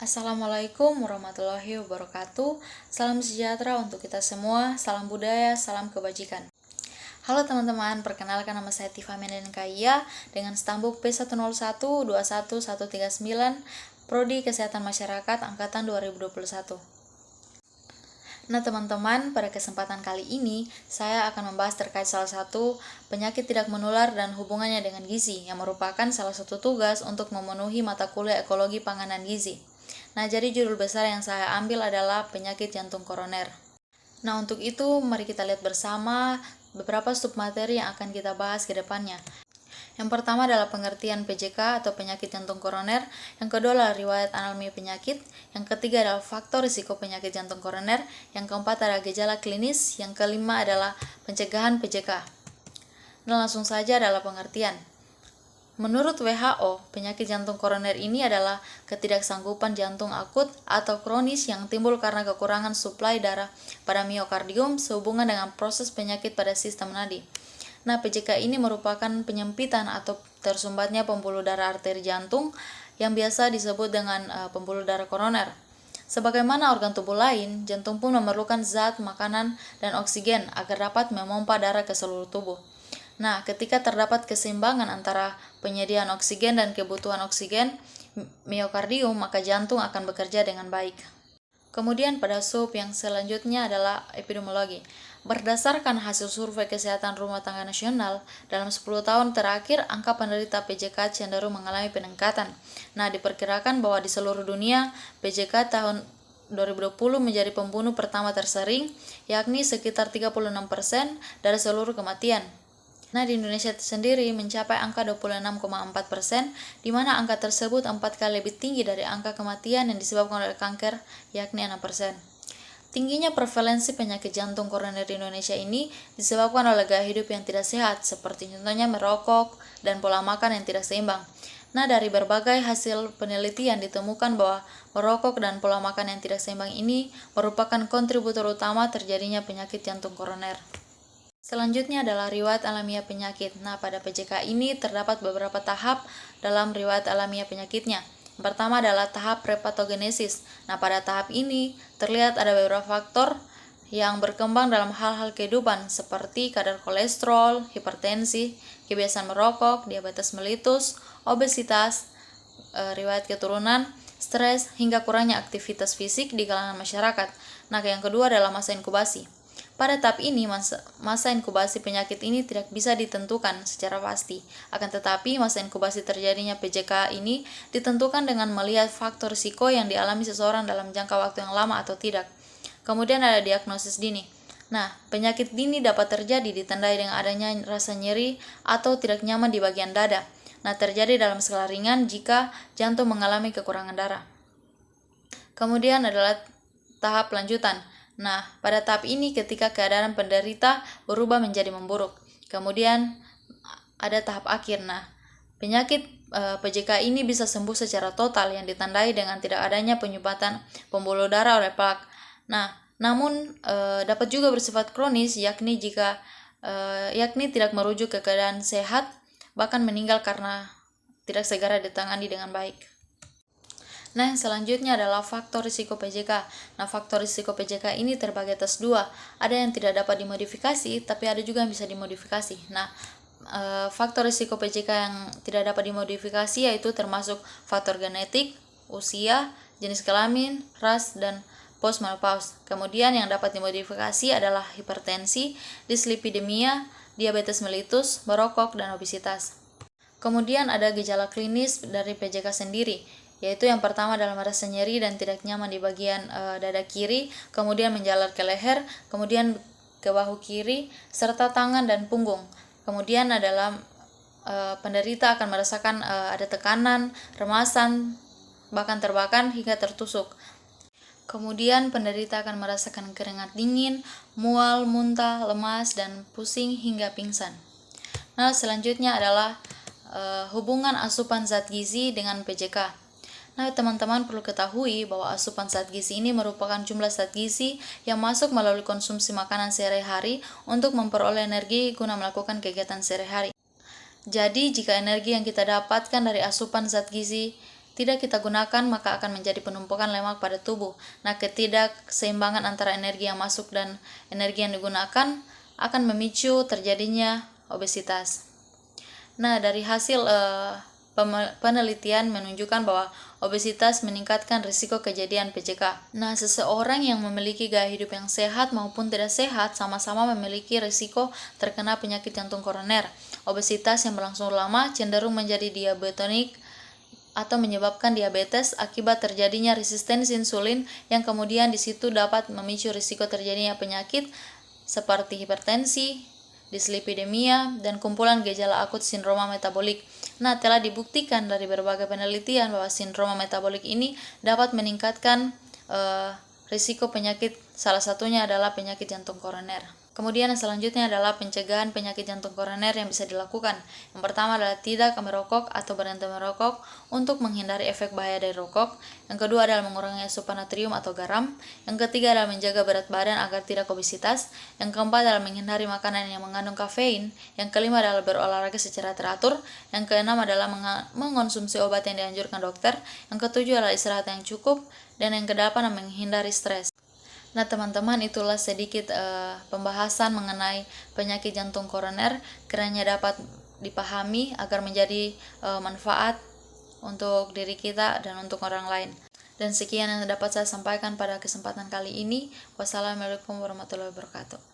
Assalamualaikum warahmatullahi wabarakatuh. Salam sejahtera untuk kita semua. Salam budaya, salam kebajikan. Halo teman-teman, perkenalkan nama saya Tifa Menenkaya dengan stambuk P101-21139 Prodi Kesehatan Masyarakat Angkatan 2021. Nah teman-teman, pada kesempatan kali ini saya akan membahas terkait salah satu penyakit tidak menular dan hubungannya dengan gizi yang merupakan salah satu tugas untuk memenuhi mata kuliah ekologi panganan gizi. Nah, jadi judul besar yang saya ambil adalah penyakit jantung koroner. Nah, untuk itu mari kita lihat bersama beberapa submateri yang akan kita bahas ke depannya. Yang pertama adalah pengertian PJK atau penyakit jantung koroner, yang kedua adalah riwayat alami penyakit, yang ketiga adalah faktor risiko penyakit jantung koroner, yang keempat adalah gejala klinis, yang kelima adalah pencegahan PJK. Nah, langsung saja adalah pengertian. Menurut WHO, penyakit jantung koroner ini adalah ketidaksanggupan jantung akut atau kronis yang timbul karena kekurangan suplai darah pada miokardium sehubungan dengan proses penyakit pada sistem nadi. Nah, PJK ini merupakan penyempitan atau tersumbatnya pembuluh darah arteri jantung yang biasa disebut dengan pembuluh darah koroner. Sebagaimana organ tubuh lain, jantung pun memerlukan zat, makanan, dan oksigen agar dapat memompa darah ke seluruh tubuh. Nah, ketika terdapat keseimbangan antara penyediaan oksigen dan kebutuhan oksigen miokardium, maka jantung akan bekerja dengan baik. Kemudian pada sub yang selanjutnya adalah epidemiologi. Berdasarkan hasil survei kesehatan rumah tangga nasional, dalam 10 tahun terakhir angka penderita PJK cenderung mengalami peningkatan. Nah, diperkirakan bahwa di seluruh dunia PJK tahun 2020 menjadi pembunuh pertama tersering, yakni sekitar 36% dari seluruh kematian. Nah, di Indonesia sendiri mencapai angka 26,4%, di mana angka tersebut 4 kali lebih tinggi dari angka kematian yang disebabkan oleh kanker, yakni 6%. Tingginya prevalensi penyakit jantung koroner di Indonesia ini disebabkan oleh gaya hidup yang tidak sehat, seperti contohnya merokok dan pola makan yang tidak seimbang. Nah, dari berbagai hasil penelitian ditemukan bahwa merokok dan pola makan yang tidak seimbang ini merupakan kontributor utama terjadinya penyakit jantung koroner. Selanjutnya adalah riwayat alamiah penyakit. Nah, pada PJK ini terdapat beberapa tahap dalam riwayat alamiah penyakitnya. Yang pertama adalah tahap prepatogenesis. Nah, pada tahap ini terlihat ada beberapa faktor yang berkembang dalam hal-hal kehidupan seperti kadar kolesterol, hipertensi, kebiasaan merokok, diabetes mellitus, obesitas, riwayat keturunan, stres, hingga kurangnya aktivitas fisik di kalangan masyarakat. Nah, yang kedua adalah masa inkubasi. Pada tahap ini, masa inkubasi penyakit ini tidak bisa ditentukan secara pasti. Akan tetapi, masa inkubasi terjadinya PJK ini ditentukan dengan melihat faktor risiko yang dialami seseorang dalam jangka waktu yang lama atau tidak. Kemudian ada diagnosis dini. Nah, penyakit dini dapat terjadi ditandai dengan adanya rasa nyeri atau tidak nyaman di bagian dada. Nah, terjadi dalam skala ringan jika jantung mengalami kekurangan darah. Kemudian adalah tahap lanjutan. Nah, pada tahap ini ketika keadaan penderita berubah menjadi memburuk. Kemudian ada tahap akhir. Nah, penyakit PJK ini bisa sembuh secara total yang ditandai dengan tidak adanya penyumbatan pembuluh darah oleh plak. Nah, namun dapat juga bersifat kronis yakni tidak merujuk ke keadaan sehat bahkan meninggal karena tidak segera ditangani dengan baik. Nah, yang selanjutnya adalah faktor risiko PJK. Nah, faktor risiko PJK ini terbagi atas dua. Ada yang tidak dapat dimodifikasi, tapi ada juga yang bisa dimodifikasi. Nah, faktor risiko PJK yang tidak dapat dimodifikasi yaitu termasuk faktor genetik, usia, jenis kelamin, ras, dan postmenopause. Kemudian yang dapat dimodifikasi adalah hipertensi, dislipidemia, diabetes mellitus, merokok, dan obesitas. Kemudian ada gejala klinis dari PJK sendiri, yaitu yang pertama adalah merasa nyeri dan tidak nyaman di bagian dada kiri, kemudian menjalar ke leher, kemudian ke bahu kiri, serta tangan dan punggung. Kemudian adalah penderita akan merasakan ada tekanan, remasan, bahkan terbakar hingga tertusuk. Kemudian penderita akan merasakan keringat dingin, mual, muntah, lemas, dan pusing hingga pingsan. Nah, selanjutnya adalah hubungan asupan zat gizi dengan PJK. Nah, teman-teman perlu ketahui bahwa asupan zat gizi ini merupakan jumlah zat gizi yang masuk melalui konsumsi makanan sehari-hari untuk memperoleh energi guna melakukan kegiatan sehari-hari. Jadi, jika energi yang kita dapatkan dari asupan zat gizi tidak kita gunakan, maka akan menjadi penumpukan lemak pada tubuh. Nah, ketidakseimbangan antara energi yang masuk dan energi yang digunakan akan memicu terjadinya obesitas. Nah, dari hasil penelitian menunjukkan bahwa obesitas meningkatkan risiko kejadian PCK. Nah, seseorang yang memiliki gaya hidup yang sehat maupun tidak sehat sama-sama memiliki risiko terkena penyakit jantung koroner. Obesitas yang berlangsung lama cenderung menjadi diabetonik atau menyebabkan diabetes akibat terjadinya resistensi insulin yang kemudian di situ dapat memicu risiko terjadinya penyakit seperti hipertensi, dislipidemia, dan kumpulan gejala akut sindroma metabolik. Nah, telah dibuktikan dari berbagai penelitian bahwa sindroma metabolik ini dapat meningkatkan risiko penyakit, salah satunya adalah penyakit jantung koroner. Kemudian yang selanjutnya adalah pencegahan penyakit jantung koroner yang bisa dilakukan. Yang pertama adalah tidak merokok atau berhenti merokok untuk menghindari efek bahaya dari rokok. Yang kedua adalah mengurangi asupan natrium atau garam. Yang ketiga adalah menjaga berat badan agar tidak obesitas. Yang keempat adalah menghindari makanan yang mengandung kafein. Yang kelima adalah berolahraga secara teratur. Yang keenam adalah mengonsumsi obat yang dianjurkan dokter. Yang ketujuh adalah istirahat yang cukup. Dan yang kedelapan adalah menghindari stres. Nah, teman-teman, itulah sedikit pembahasan mengenai penyakit jantung koroner, kiranya dapat dipahami agar menjadi manfaat untuk diri kita dan untuk orang lain. Dan sekian yang dapat saya sampaikan pada kesempatan kali ini. Wassalamualaikum warahmatullahi wabarakatuh.